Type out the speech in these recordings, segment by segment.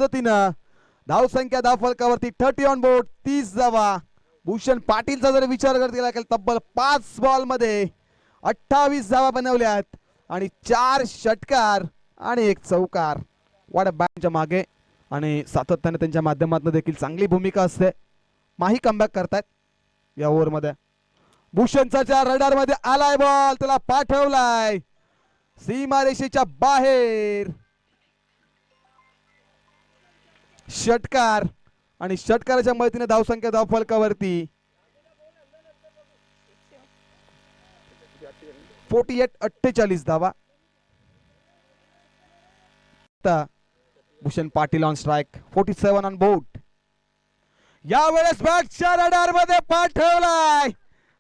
पद्धतीनं धावसंख्या धावफलकावरती 30 on board, 30 धावा. भूषण पाटीलचा जर विचार करत गेला तब्बल 5 बॉल मध्ये 28 धावा बनवल्यात आणि 4 षटकार आणि 1 चौकार. वाट बॅटच्या मागे आणि सातत्याने त्यांच्या माध्यमातून देखील चांगली भूमिका असते. माही कमबॅक करतायत या ओव्हर मध्ये. भूषणचा रडार मध्ये आलाय बॉल, त्याला पाठवलाय सीमारेषेच्या बाहेर. षटकार आणि षटकाराच्या मदतीने धावसंख्या धावफलकावरती 48 धावा. Bhushan Patil on strike, 47 on board. यावेळेस बॅटच्या रडार मध्ये पाठवलाय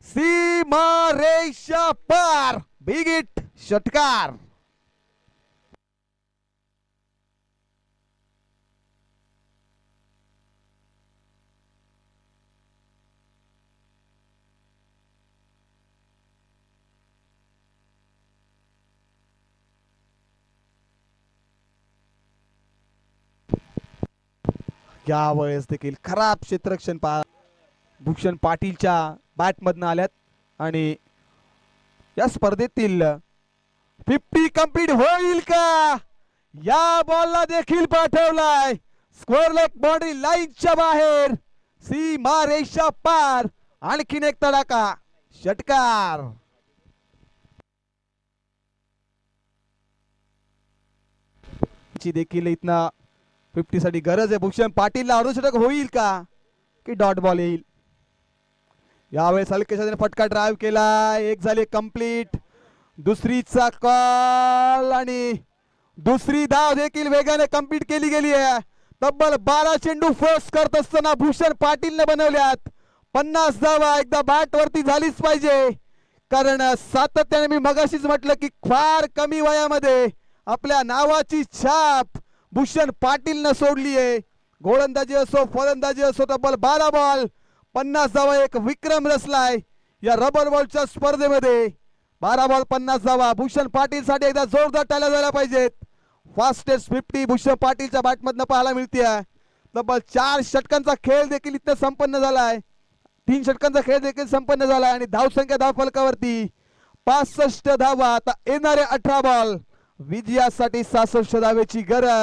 सीमारेषा पार. बिग हिट, षटकार. यावेळेस देखील खराब क्षेत्ररक्षण भूषण पाटीलच्या बॅट मधनं आल्यात आणि या स्पर्धेतील 50 कंप्लीट होईल का? या बॉलला देखील पाठवलाय स्क्वेअर लेग बाउंड्री लाईनच्या बाहेर. सीमारेषा पार. आणखीन एक तडाखा, षटकार. देखील इथनं 50 साठी गरज आहे. भूषण पाटीलला अर्धशतक होईल का की डॉट बॉल येईल? यावेळेस हलकेशाने फटका ड्राइव्ह केला. एक झाली कंप्लीट. दुसरीचा कॉल आणि दुसरी धाव देखील वेगाने कंप्लीट केली गेली आहे. तब्बल 12 चेंडू फोर्स करत असताना भूषण पाटीलने बनवल्यात 50 धावा. एकदा बॅट वरती झालीच पाहिजे, कारण सातत्याने मी मगाशीच म्हटलं की फार कमी वयामध्ये आपल्या नावाची छाप भूषण पाटीलने सोडली आहे. गोलंदाजी असो फलंदाजी असो, तब्बल 12 बॉल 50 धावा एक विक्रम रचलाय या रबर बॉलच्या स्पर्धेमध्ये. 12 बॉल 50 धावा. भूषण पाटील साठी एकदा जोरदार टाळ्या झाल्या पाहिजेत. फास्टेस्ट 50 भूषण पाटीलच्या बॅटमधनं पाहायला मिळते. तब्बल 4 षटकांचा खेळ देखील इथं संपन्न झालाय. 3 षटकांचा खेळ देखील संपन्न झालाय आणि धावसंख्या धावफलकावरती 65 धावा. आता येणारे 18 बॉल विजयासाठी 66 धावेची गरज.